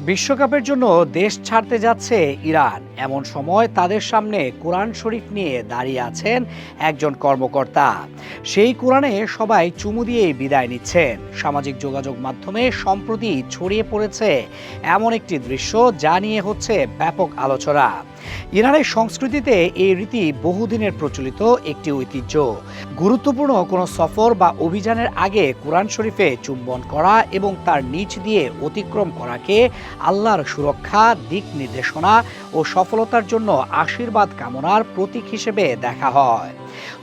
বিশ্বকাপের জন্য দেশ ছাড়তে যাচ্ছে ইরান। এমন সময় তাদের সামনে কোরআন শরীফ নিয়ে দাঁড়িয়ে আছেন একজন কর্মকর্তা। সেই কোরআনে সবাই চুমু দিয়েই বিদায় নিচ্ছেন। সামাজিক যোগাযোগ মাধ্যমে সম্প্রতি ছড়িয়ে পড়েছে এমন একটি দৃশ্য যা নিয়ে হচ্ছে ব্যাপক আলোচনা। ইরানের সংস্কৃতিতে এই রীতি বহুদিনের প্রচলিত একটি ঐতিহ্য। গুরুত্বপূর্ণ কোনো সফর বা অভিযানের আগে কোরআন শরীফে চুম্বন করা এবং তার নিচ দিয়ে অতিক্রম করাকে আল্লাহর সুরক্ষা, দিক নির্দেশনা ও সফলতার জন্য আশীর্বাদ কামনার প্রতীক হিসেবে দেখা হয়।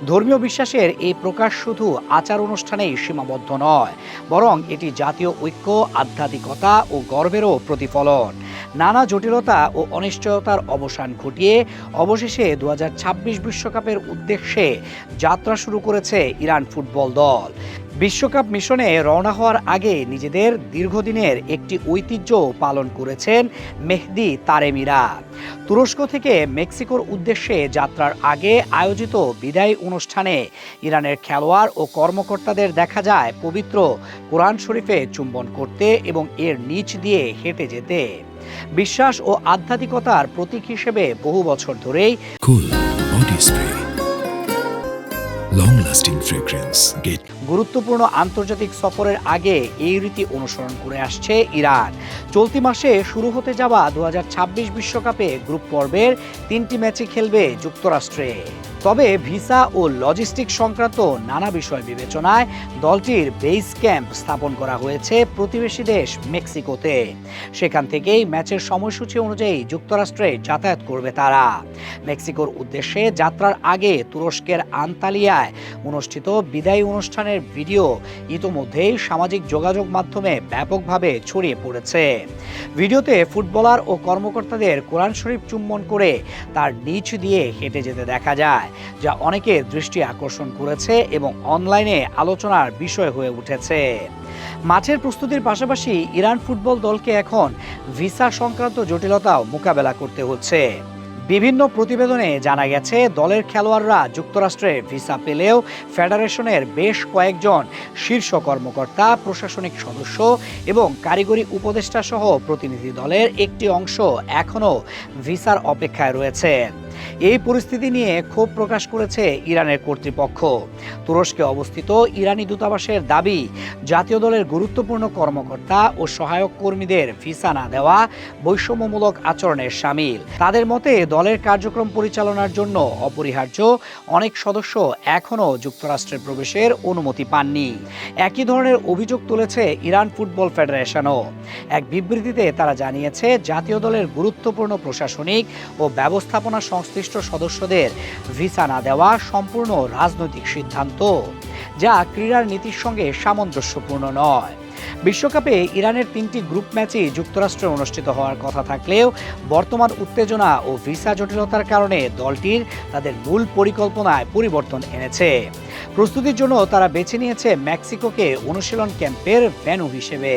ধর্মীয় বিশ্বাসের এই প্রকাশ শুধু আচার অনুষ্ঠানেই সীমাবদ্ধ নয়, বরং এটি জাতীয় ঐক্য, আধ্যাত্মিকতা ও গর্বেরও প্রতিফলন। নানা জটিলতা ও অনিশ্চয়তার অবসান ঘটিয়ে অবশেষে 2026 বিশ্বকাপের উদ্দেশ্যে যাত্রা শুরু করেছে ইরান ফুটবল দল। বিশ্বকাপ মিশনে রওনা হওয়ার আগে নিজেদের দীর্ঘদিনের একটি ঐতিহ্য পালন করেছেন মেহদি তারেমিরা। তুরস্ক থেকে মেক্সিকোর উদ্দেশ্যে যাত্রার আগে আয়োজিত বিদায়ী অনুষ্ঠানে ইরানের খেলোয়াড় ও কর্মকর্তাদের দেখা যায় পবিত্র কোরআন শরীফে চুম্বন করতে এবং এর নিচ দিয়ে হেঁটে যেতে। বিশ্বাস ও আধ্যাত্মিকতার প্রতীক হিসেবে বহু বছর ধরেই cool body spray, long lasting fragrance. গুরুত্বপূর্ণ আন্তর্জাতিক সফরের আগে এই রীতি অনুসরণ করে আসছে ইরান। চলতি মাসে শুরু হতে যাওয়া 2026 বিশ্বকাপে গ্রুপ পর্বের 3টি ম্যাচে খেলবে যুক্তরাষ্ট্রে। তবে ভিসা ও লজিস্টিক সংক্রান্ত নানা বিষয় বিবেচনায় দলটির বেস ক্যাম্প স্থাপন করা হয়েছে প্রতিবেশী দেশ মেক্সিকোতে। সেখান থেকেই ম্যাচের সময়সূচি অনুযায়ী যুক্তরাষ্ট্রে যাতায়াত করবে তারা। মেক্সিকোর উদ্দেশ্যে যাত্রার আগে তুরস্কের আন্তালিয়ায় অনুষ্ঠিত বিদায়ী অনুষ্ঠানের ভিডিও ইতোমধ্যেই সামাজিক যোগাযোগ মাধ্যমে ব্যাপকভাবে ছড়িয়ে পড়েছে। ভিডিওতে ফুটবলার ও কর্মকর্তাদের কোরআন শরীফ চুম্বন করে তার নিচ দিয়ে হেঁটে যেতে দেখা যায়, যা অনেকের দৃষ্টি আকর্ষণ করেছে এবং অনলাইনে আলোচনার বিষয় হয়ে উঠেছে। মাঠের প্রস্তুতির পাশাপাশি ইরান ফুটবল দলকে এখন ভিসা সংক্রান্ত জটিলতাও মোকাবেলা করতে হচ্ছে। বিভিন্ন প্রতিবেদনে জানা গেছে দলের খেলোয়াড়রা যুক্তরাষ্ট্রে ভিসা পেলেও ফেডারেশনের বেশ কয়েকজন শীর্ষ কর্মকর্তা, প্রশাসনিক সদস্য এবং কারিগরি উপদেষ্টা সহ প্রতিনিধি দলের একটি অংশ এখনও ভিসার অপেক্ষায় রয়েছেন। এই পরিস্থিতি নিয়ে ক্ষোভ প্রকাশ করেছে ইরানের কর্তৃপক্ষ। তুরস্কে অবস্থিত ইরানি দূতাবাসের দাবি, জাতীয় দলের গুরুত্বপূর্ণ কর্মকর্তা ও সহায়ক কর্মীদের ভিসা না দেওয়া বৈষম্যমূলক আচরণের শামিল। তাদের মতে দলের কার্যক্রম পরিচালনার জন্য অপরিহার্য অনেক সদস্য এখনও যুক্তরাষ্ট্রের প্রবেশের অনুমতি পাননি। একই ধরনের অভিযোগ তুলেছে ইরান ফুটবল ফেডারেশনও। এক বিবৃতিতে তারা জানিয়েছে, জাতীয় দলের গুরুত্বপূর্ণ প্রশাসনিক ও ব্যবস্থাপনা সংশ্লিষ্ট সদস্যদের ভিসা না দেওয়া সম্পূর্ণ রাজনৈতিক সিদ্ধান্ত, যা ক্রীড়ার নীতির সঙ্গে সামঞ্জস্যপূর্ণ নয়। বিশ্বকাপে ইরানের 3টি গ্রুপ ম্যাচই যুক্তরাষ্ট্রে অনুষ্ঠিত হওয়ার কথা থাকলেও বর্তমান উত্তেজনা ও ভিসা জটিলতার কারণে দলটির তাদের মূল পরিকল্পনায় পরিবর্তন এনেছে। প্রস্তুতির জন্য তারা বেছে নিয়েছে মেক্সিকোকে অনুশীলন ক্যাম্পের ভেন্যু হিসেবে।